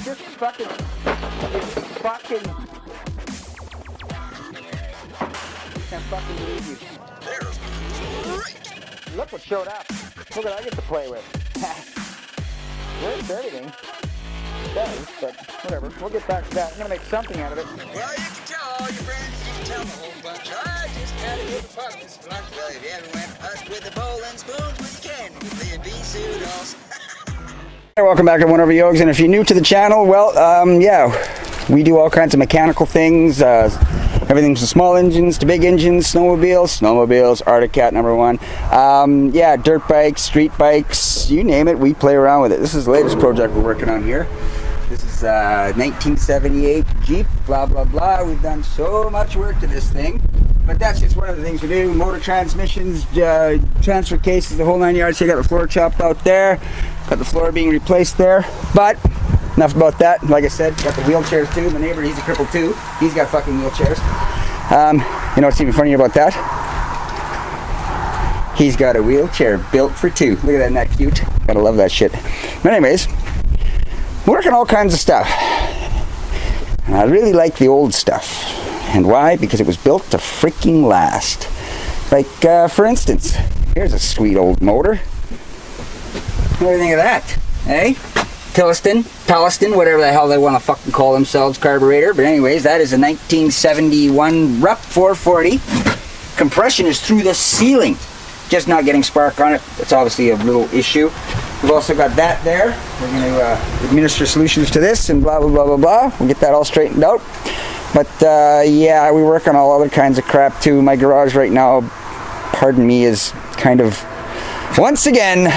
just fucking can't fucking believe you. Look what showed up. Look what I get to play with. Where's everything? It does, but whatever. We'll get back to that. I'm gonna make something out of it. Well, you can tell all your friends, you can tell the whole bunch. I just had a good fun this lunch. Well, if you ever went us with the bowl and spoons, we can with the B-suit. Hey, welcome back to ONEOVERYOGI, and if you're new to the channel, well, yeah, we do all kinds of mechanical things. Everything from small engines to big engines, snowmobiles, Arctic Cat #1. Yeah, dirt bikes, street bikes, you name it, we play around with it. This is the latest project we're working on here. This is 1978 Jeep, blah, blah, blah. We've done so much work to this thing. But that's just one of the things we do. Motor transmissions, transfer cases, the whole 9 yards. So you got the floor chopped out there. Got the floor being replaced there. But enough about that. Like I said, got the wheelchairs too. My neighbor, he's a cripple too. He's got fucking wheelchairs. You know what's even funnier about that? He's got a wheelchair built for two. Look at that, isn't that cute? Gotta love that shit. But anyways, working all kinds of stuff. And I really like the old stuff. And why? Because it was built to freaking last. Like, for instance, here's a sweet old motor. What do you think of that? Eh? Tillotson, whatever the hell they want to fucking call themselves, carburetor. But anyways, that is a 1971 Rupp 440. Compression is through the ceiling. Just not getting spark on it. That's obviously a little issue. We've also got that there. We're going to administer solutions to this and blah, blah, blah, blah, blah. We'll get that all straightened out. But yeah, we work on all other kinds of crap too. My garage right now, pardon me, is kind of, once again,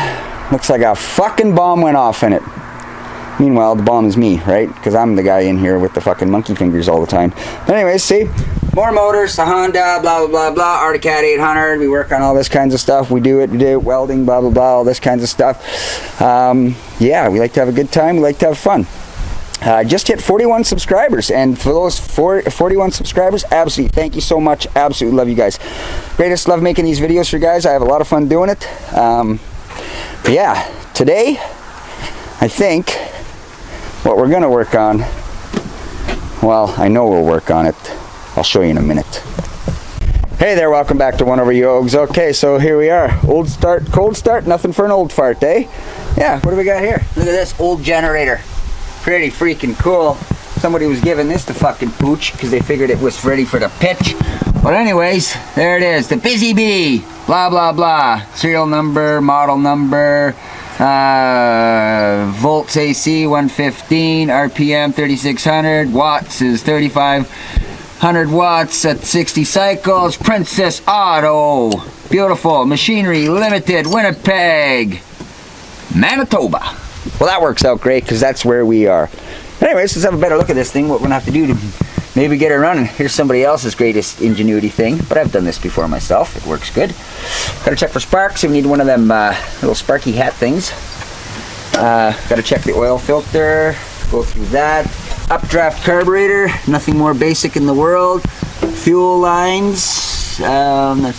looks like a fucking bomb went off in it. Meanwhile, the bomb is me, right? Because I'm the guy in here with the fucking monkey fingers all the time. But anyways, see, more motors, a Honda, blah, blah, blah, blah, Arctic Cat 800. We work on all this kinds of stuff. We do it, welding, blah, blah, blah, all this kinds of stuff. Yeah, we like to have a good time. We like to have fun. Just hit 41 subscribers, and for those 41 subscribers, absolutely thank you so much. Absolutely love you guys. Greatest, love making these videos for you guys. I have a lot of fun doing it. But yeah, today I think what we're gonna work on, well, I know we'll work on it. I'll show you in a minute. Hey there, welcome back to ONEOVERYOGI. Okay, so here we are. Old start, cold start, nothing for an old fart, eh? Yeah, what do we got here? Look at this old generator. Pretty freaking cool. Somebody was giving this the fucking pooch because they figured it was ready for the pitch. But anyways, there it is, the bizzy-b, blah blah blah. Serial number, model number, volts AC 115, RPM 3600, watts is 3500 watts at 60 cycles. Princess Auto, beautiful, machinery limited, Winnipeg, Manitoba. Well, that works out great because that's where we are. Anyways, let's have a better look at this thing. What we're going to have to do to maybe get it running. Here's somebody else's greatest ingenuity thing, but I've done this before myself. It works good. Got to check for sparks. We need one of them little sparky hat things. Got to check the oil filter. Go through that. Updraft carburetor. Nothing more basic in the world. Fuel lines.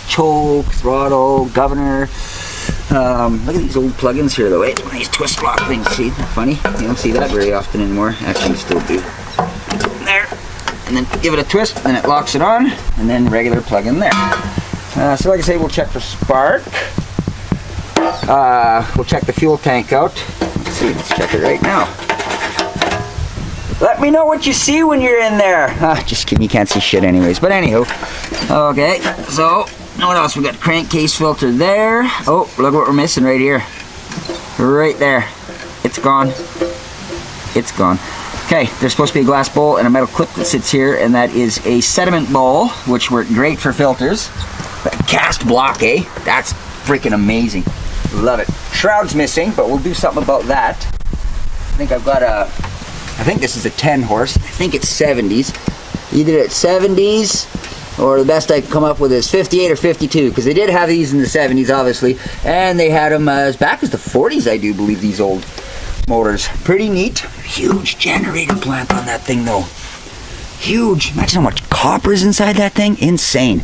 Choke, throttle, governor. Look at these old plugins here though, eh? One of these twist lock things, see? Funny, you don't see that very often anymore. Actually, you still do. There, and then give it a twist, and it locks it on, and then regular plug in there. So like I say, we'll check for spark. We'll check the fuel tank out. Let's see, let's check it right now. Let me know what you see when you're in there. Just kidding, you can't see shit anyways, but anywho. Okay, so what else? We got crankcase filter there. Oh, look what we're missing right here. Right there. It's gone. It's gone. Okay, there's supposed to be a glass bowl and a metal clip that sits here, and that is a sediment bowl, which worked great for filters. That cast block, eh? That's freaking amazing. Love it. Shroud's missing, but we'll do something about that. I think I've got a, I think this is a 10 horse. I think it's 70s. Either at 70s, or the best I can come up with is 58 or 52, because they did have these in the 70s, obviously, and they had them as back as the 40s, I do believe, these old motors. Pretty neat. Huge generator plant on that thing, though. Huge. Imagine how much copper is inside that thing. Insane.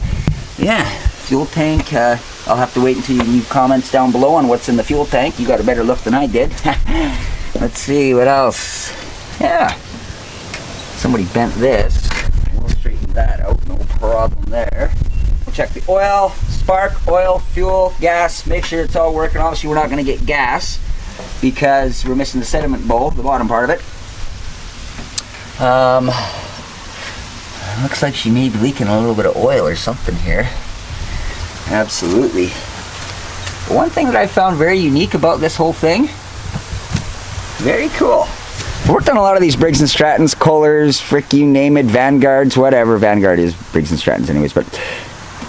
Yeah, fuel tank. I'll have to wait until you leave comments down below on what's in the fuel tank. You got a better look than I did. Let's see, what else? Yeah. Somebody bent this. We'll straighten that out, no problem there. We'll check the oil, spark, oil, fuel, gas, make sure it's all working. Obviously we're not going to get gas because we're missing the sediment bowl, the bottom part of it. Looks like she may be leaking a little bit of oil or something here. Absolutely. One thing that I found very unique about this whole thing, very cool. I worked on a lot of these Briggs and Strattons, Kohlers, frick you name it, Vanguards, whatever. Vanguard is Briggs and Strattons anyways, but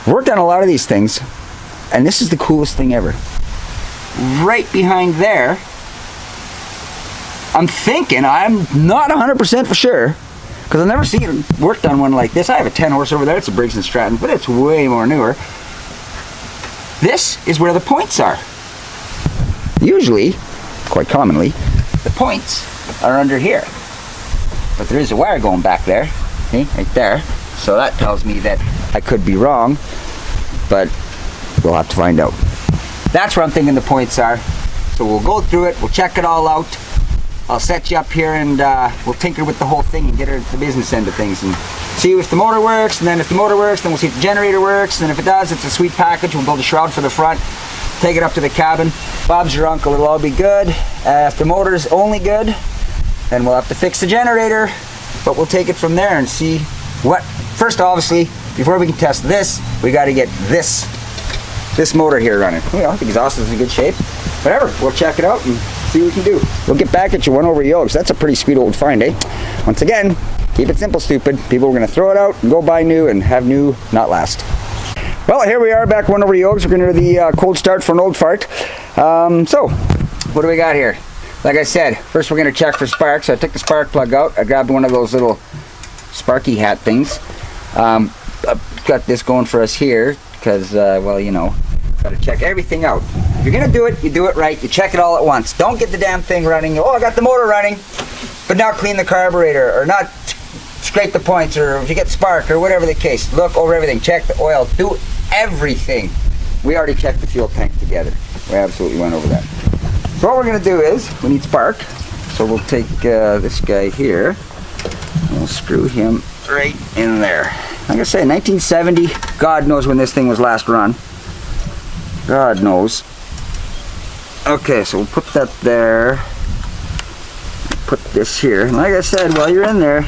worked on a lot of these things, and this is the coolest thing ever. Right behind there, I'm thinking, I'm not 100% for sure, because I've never seen worked on one like this. I have a 10 horse over there, it's a Briggs and Stratton, but it's way more newer. This is where the points are. Usually, quite commonly, the points are under here. But there is a wire going back there, see, right there. So that tells me that I could be wrong, but we'll have to find out. That's where I'm thinking the points are. So we'll go through it, we'll check it all out. I'll set you up here and we'll tinker with the whole thing and get her the business end of things and see if the motor works, and then if the motor works, then we'll see if the generator works, and if it does, it's a sweet package. We'll build a shroud for the front, take it up to the cabin. Bob's your uncle, it'll all be good. If the motor's only good, then we'll have to fix the generator, but we'll take it from there and see what. First, obviously, before we can test this, we got to get this motor here running. You know, the exhaust is in good shape. Whatever, we'll check it out and see what we can do. We'll get back at you ONEOVERYOGI. That's a pretty sweet old find, eh? Once again, keep it simple, stupid. People are going to throw it out and go buy new and have new not last. Well, here we are back ONEOVERYOGI. We're going to do the cold start for an old fart. So, what do we got here? Like I said, first we're going to check for sparks. So I took the spark plug out. I grabbed one of those little sparky hat things. I've got this going for us here because, well, you know, got to check everything out. If you're going to do it, you do it right. You check it all at once. Don't get the damn thing running. Oh, I got the motor running, but not clean the carburetor or not scrape the points, or if you get spark or whatever the case. Look over everything. Check the oil. Do everything. We already checked the fuel tank together. We absolutely went over that. So what we're going to do is, we need spark. So we'll take this guy here. And we'll screw him right in there. Like I say, 1970. God knows when this thing was last run. God knows. Okay, so we'll put that there. Put this here. And like I said, while you're in there,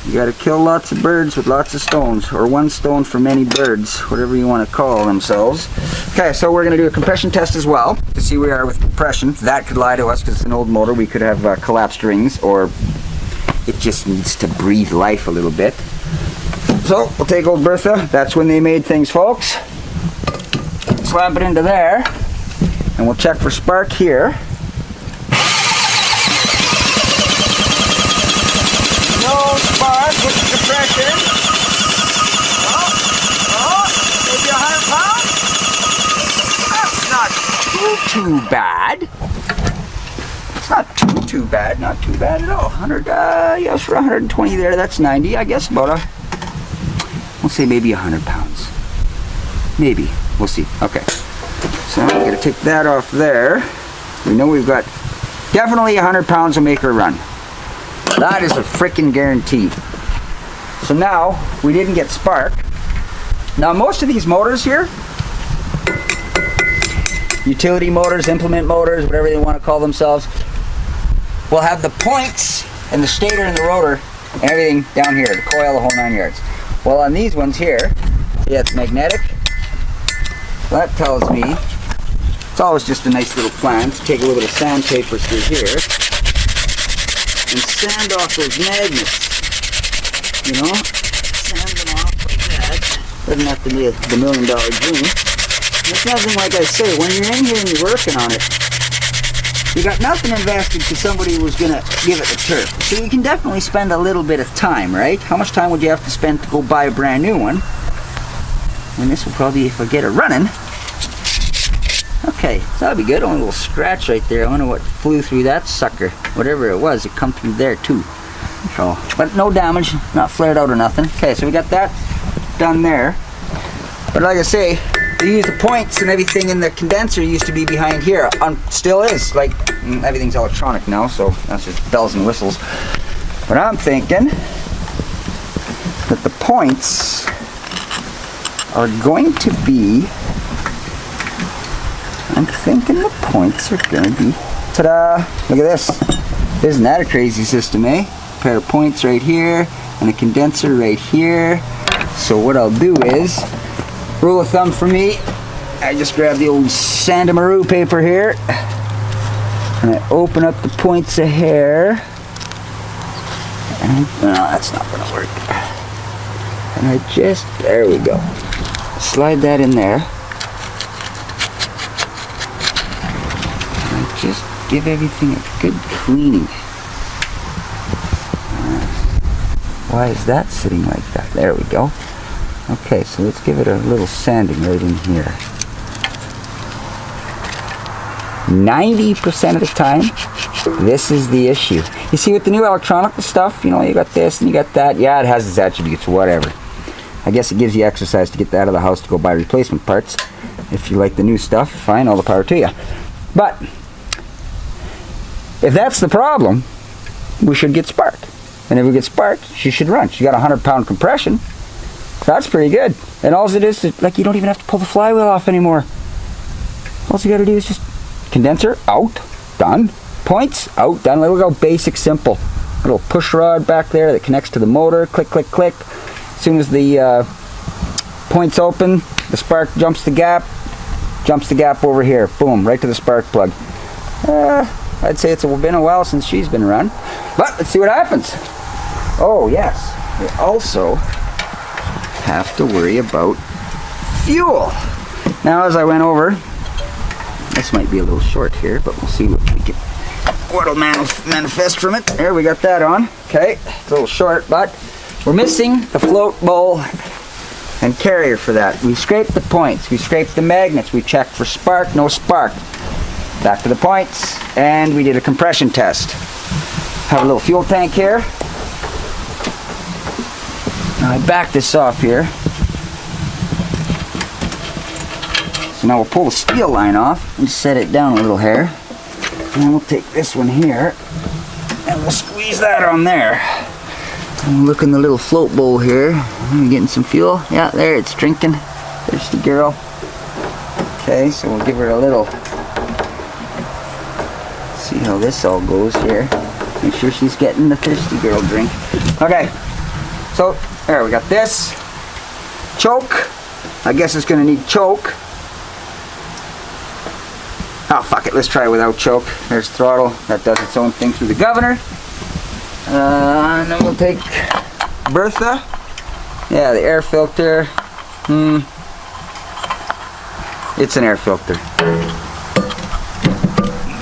you got to kill lots of birds with lots of stones, or one stone for many birds, whatever you want to call themselves. Okay, so we're going to do a compression test as well to see where we are with compression. That could lie to us because it's an old motor. We could have collapsed rings, or it just needs to breathe life a little bit. So we'll take old Bertha. That's when they made things, folks. Slap it into there, and we'll check for spark here. No spark with the compression. Maybe 100 pounds? That's not too bad. It's not too bad. Not too bad at all. 100, yes, for 120 there, that's 90. I guess about we'll say maybe 100 pounds. Maybe. We'll see. Okay. So I'm going to take that off there. We know we've got definitely 100 pounds will make her run. That is a freaking guarantee. So now, we didn't get spark. Now most of these motors here, utility motors, implement motors, whatever they want to call themselves, will have the points and the stator and the rotor and everything down here, the coil, the whole 9 yards. Well, on these ones here, yeah, it's magnetic. That tells me it's always just a nice little plan to take a little bit of sandpaper through here and sand off those magnets. You know, sand them off like that. Doesn't have to be the $1 million dream. It's nothing, like I say, when you're in here and you're working on it, you got nothing invested to somebody who was going to give it the turf. So you can definitely spend a little bit of time, right? How much time would you have to spend to go buy a brand new one? And this will probably, if I get it running. Okay, so that'll be good. Only a little scratch right there. I wonder what flew through that sucker. Whatever it was, it come through there too. So, but no damage, not flared out or nothing. Okay, so we got that done there. But like I say, they used the points and everything in the condenser used to be behind here. Still is. Like, everything's electronic now, so that's just bells and whistles. But I'm thinking that the points are going to be, I'm thinking the points are going to be, ta-da, look at this. Isn't that a crazy system, eh? A pair of points right here, and a condenser right here. So what I'll do is, rule of thumb for me, I just grab the old Sandamaroo paper here, and I open up the points of hair, and no, that's not going to work. And I just, there we go. Slide that in there. And I just give everything a good cleaning. Why is that sitting like that? There we go. Okay, so let's give it a little sanding right in here. 90% of the time, this is the issue. You see with the new electronic stuff, you know, you got this and you got that. Yeah, it has its attributes, whatever. I guess it gives you exercise to get that out of the house to go buy replacement parts. If you like the new stuff, fine, all the power to you. But if that's the problem, we should get spark. And if we get spark, she should run. She got a 100-pound compression. That's pretty good. And all it is, like, you don't even have to pull the flywheel off anymore. All you got to do is just condenser out, done. Points out, done. Look how basic, simple. Little push rod back there that connects to the motor. Click, click, click. As soon as the points open, the spark jumps the gap over here. Boom, right to the spark plug. I'd say it's been a while since she's been run, but let's see what happens. Oh yes, we also have to worry about fuel. Now, as I went over, this might be a little short here, but we'll see what'll manifest from it. There, we got that on. Okay, it's a little short, but we're missing the float bowl and carrier for that. We scraped the points, we scraped the magnets, we checked for spark, no spark. Back to the points, and we did a compression test. Have a little fuel tank here. Now I back this off here. So now we'll pull the steel line off and set it down a little here. And then we'll take this one here and we'll squeeze that on there. And we'll look in the little float bowl here. Are getting some fuel? Yeah, there, it's drinking. Thirsty girl. Okay, so we'll give her a little. See how this all goes here. Make sure she's getting the thirsty girl drink. Okay, so there we got this. Choke. I guess it's gonna need choke. Oh, fuck it, let's try without choke. There's throttle. That does its own thing through the governor. And then we'll take Bertha. Yeah, the air filter. It's an air filter.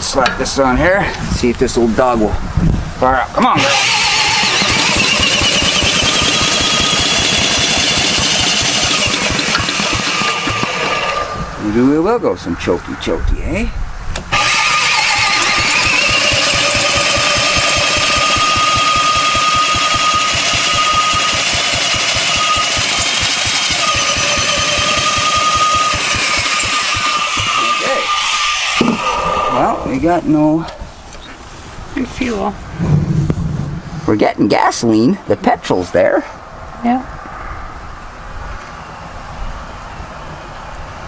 Slap this on here. See if this old dog will fire up. Come on, girl. Maybe we will go some chokey, eh? Well, we got no fuel. We're getting gasoline. The petrol's there. Yeah.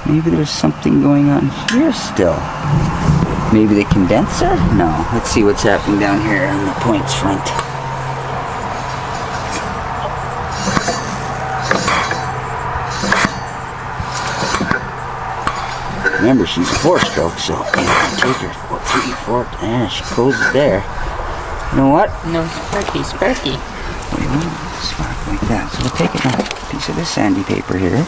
Maybe there's something going on here still. Maybe the condenser? No. Let's see what's happening down here on the points front. Remember, she's a 4-stroke, so take her 3, 4, and she closes there. You know what? No sparky. We want spark like that. So we'll take a piece of this sandy paper here.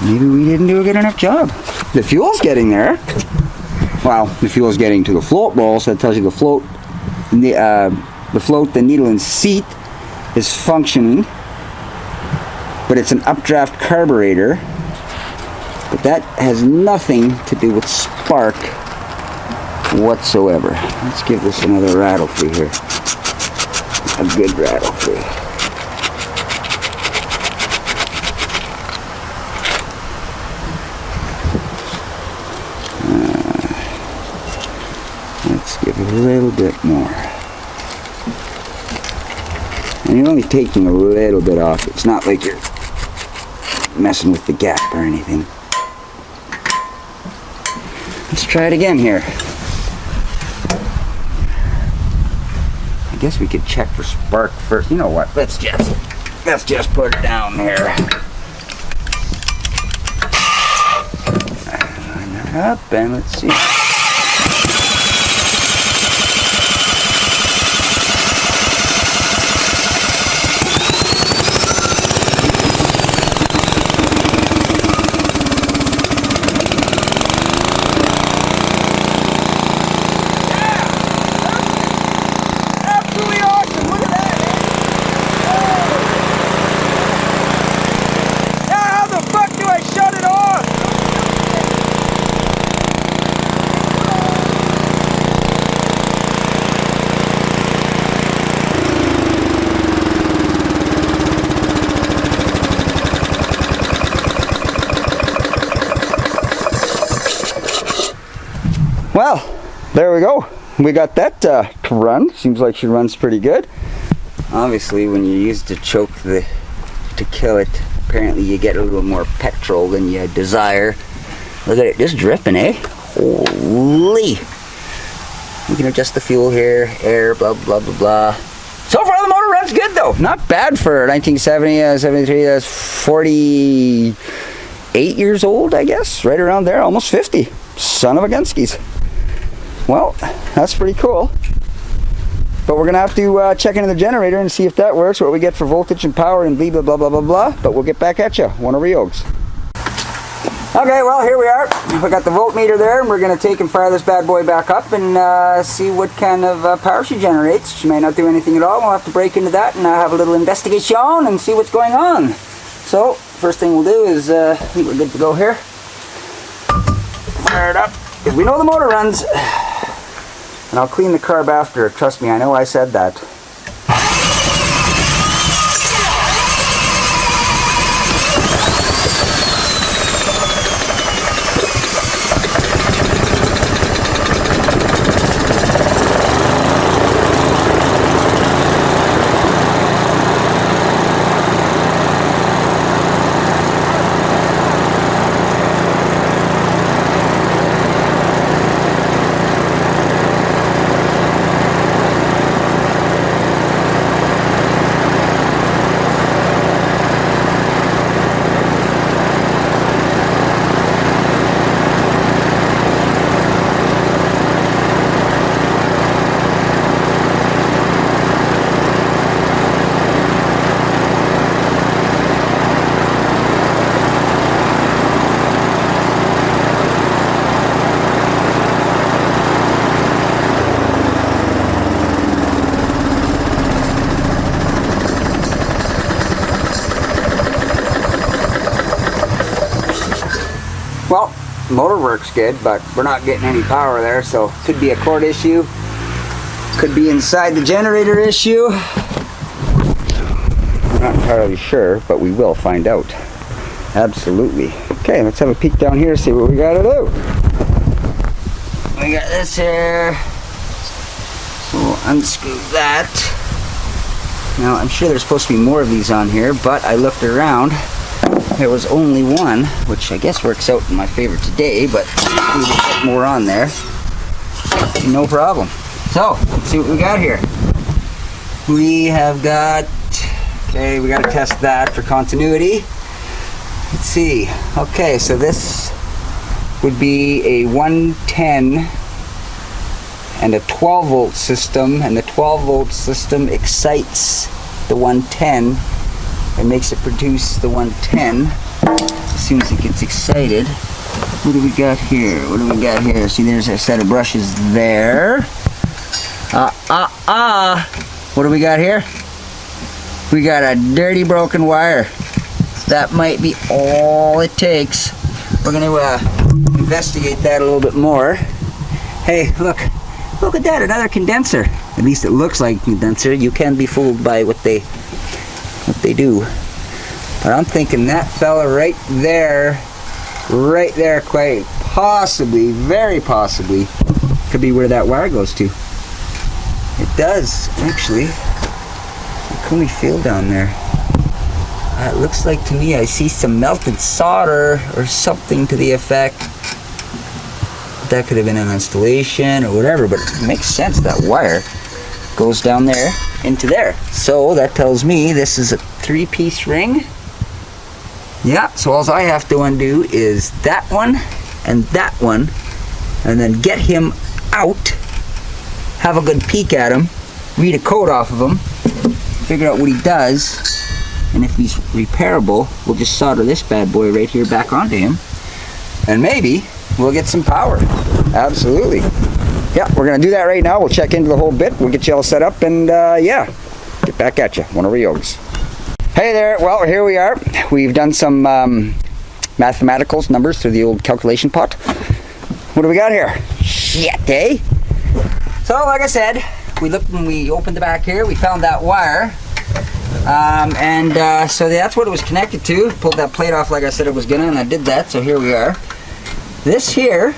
Maybe we didn't do a good enough job. The fuel's getting there. Well, the fuel's getting to the float bowl, so that tells you the float, the needle and seat is functioning. But it's an updraft carburetor. But that has nothing to do with spark whatsoever. Let's give this another rattle through here. A good rattle through. little bit more. And you're only taking a little bit off. It's not like you're messing with the gap or anything. Let's try it again here. I guess we could check for spark first. You know what? Let's just put it down there. Up and let's see. Well, there we go. We got that to run. Seems like she runs pretty good. Obviously, when you use the choke to kill it, apparently you get a little more petrol than you desire. Look at it, just dripping, eh? Holy! We can adjust the fuel here, air, blah, blah, blah, blah. So far, the motor runs good, though. Not bad for 1970, 73, that's 48 years old, I guess. Right around there, almost 50. Son of a gunskis. Well, that's pretty cool. But we're gonna have to check into the generator and see if that works, what we get for voltage and power and blah, blah, blah, blah, blah, blah. But we'll get back at you. ONEOVERYOGI. Okay, well, here we are. We got the voltmeter there, and we're gonna take and fire this bad boy back up and see what kind of power she generates. She may not do anything at all. We'll have to break into that and have a little investigation and see what's going on. So, first thing we'll do is, I think we're good to go here. Fire it up, because we know the motor runs. And I'll clean the carb after. Trust me, I know I said that. Well, motor works good, but we're not getting any power there, so could be a cord issue, could be inside the generator issue. I'm not entirely sure, but we will find out. Absolutely. Okay, let's have a peek down here, see what we gotta do. We got this here, so we'll unscrew that. Now, I'm sure there's supposed to be more of these on here, but I looked around. There was only one, which I guess works out in my favor today, but we will put more on there. No problem. So, let's see what we got here. We have got, okay, we got to test that for continuity. Let's see. Okay, so this would be a 110 and a 12 volt system, and the 12 volt system excites the 110 and makes it produce the 110 as soon as it gets excited. What do we got here? What do we got here? See, there's a set of brushes there. What do we got here? We got a dirty broken wire. That might be all it takes. We're going to investigate that a little bit more. Hey, look at that, another condenser. At least it looks like a condenser. You can be fooled by what they do. But I'm thinking that fella right there, quite possibly, very possibly, could be where that wire goes to. does, actually. What can we feel down there? It looks like to me I see some melted solder or something to the effect. That could have been an installation or whatever, but it makes sense. That wire goes down there into there. So that tells me this is a 3-piece ring. Yeah, so all I have to undo is that one and that one, and then get him out, have a good peek at him, read a code off of him, figure out what he does, and if he's repairable, we'll just solder this bad boy right here back onto him, and maybe we'll get some power. Absolutely. Yeah, we're gonna do that right now. We'll check into the whole bit, we'll get you all set up, and yeah, get back at you. ONEOVERYOGIs. Hey there, well, here we are. We've done some mathematicals, numbers through the old calculation pot. What do we got here? Shit, eh? So, like I said, we looked when we opened the back here, we found that wire. So that's what it was connected to. Pulled that plate off like I said it was gonna, and I did that, so here we are. This here,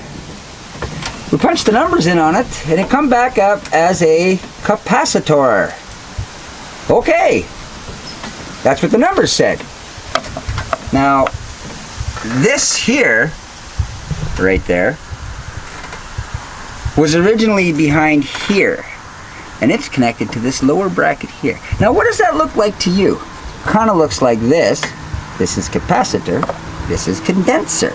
we punched the numbers in on it, and it come back up as a capacitor. Okay, that's what the numbers said. Now, this here, right there, was originally behind here, and it's connected to this lower bracket here. Now, what does that look like to you? Kind of looks like this. This is capacitor, this is condenser.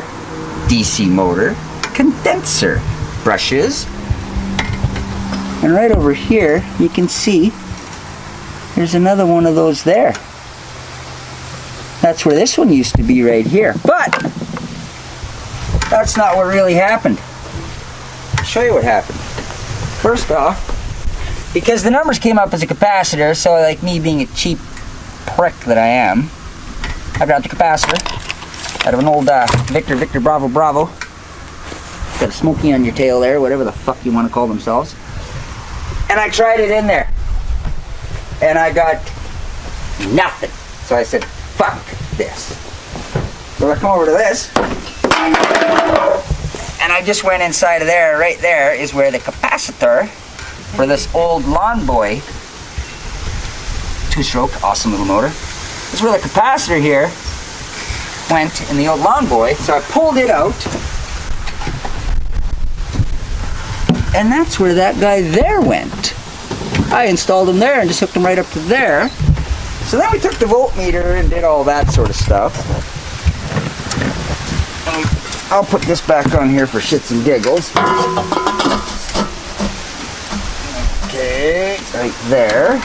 DC motor, condenser, brushes, and right over here you can see there's another one of those there. That's where this one used to be, right here. But that's not what really happened. I'll show you what happened. First off, because the numbers came up as a capacitor, so like me being a cheap prick that I am, I grabbed the capacitor out of an old Victor Bravo Bravo. Got a smoky on your tail there, whatever the fuck you want to call themselves. And I tried it in there, and I got nothing. So I said, fuck this. So I come over to this, and I just went inside of there. Right there is where the capacitor for this old Lawn Boy 2-stroke, awesome little motor. This is where the capacitor here went in the old Lawn Boy. So I pulled it out, and that's where that guy there went. I installed him there and just hooked him right up to there. So then we took the voltmeter and did all that sort of stuff. And I'll put this back on here for shits and giggles. Okay, right there.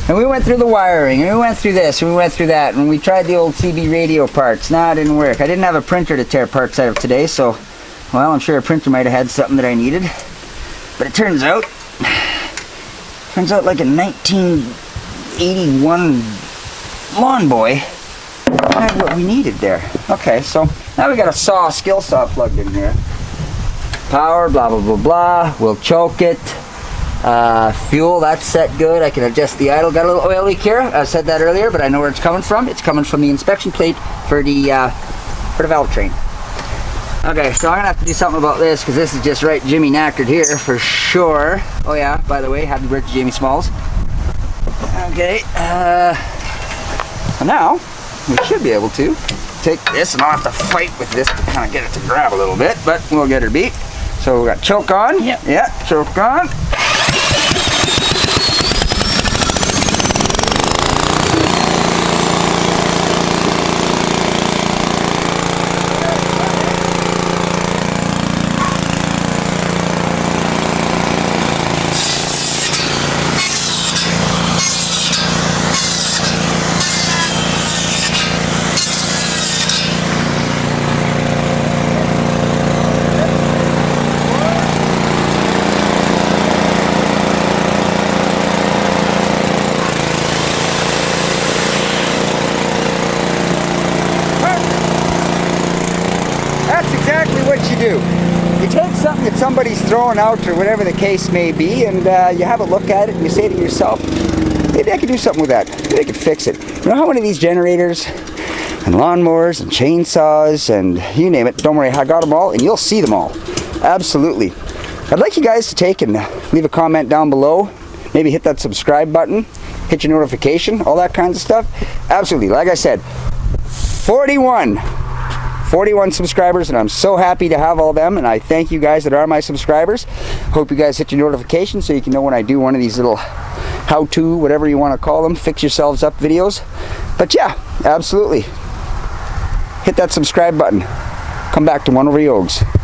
And we went through the wiring, and we went through this, and we went through that, and we tried the old CB radio parts. Nah, it didn't work. I didn't have a printer to tear parts out of today, so, well, I'm sure a printer might have had something that I needed. But it turns out like a 1981 Lawn Boy had what we needed there. Okay, so now we got a skill saw plugged in here. Power, blah, blah, blah, blah. We'll choke it. Fuel, that's set good. I can adjust the idle. Got a little oil leak here. I said that earlier, but I know where it's coming from. It's coming from the inspection plate for the valve train. Okay, so I'm gonna have to do something about this because this is just right Jimmy knackered here for sure. Oh yeah, by the way, happy birthday, Jamie Smalls. Okay, so now we should be able to take this, and I'll have to fight with this to kind of get it to grab a little bit, but we'll get her beat. So we got choke on. Yep. Yeah, choke on. You take something that somebody's throwing out or whatever the case may be, and you have a look at it and you say to yourself, maybe I could do something with that. Maybe I could fix it. You know how many of these generators and lawnmowers and chainsaws and you name it, don't worry, I got them all and you'll see them all. Absolutely. I'd like you guys to take and leave a comment down below. Maybe hit that subscribe button, hit your notification, all that kinds of stuff. Absolutely, like I said, 41 subscribers, and I'm so happy to have all of them, and I thank you guys that are my subscribers. Hope you guys hit your notifications so you can know when I do one of these little how-to, whatever you want to call them, fix yourselves up videos. But yeah, absolutely. Hit that subscribe button. Come back to ONEOVERYOGI.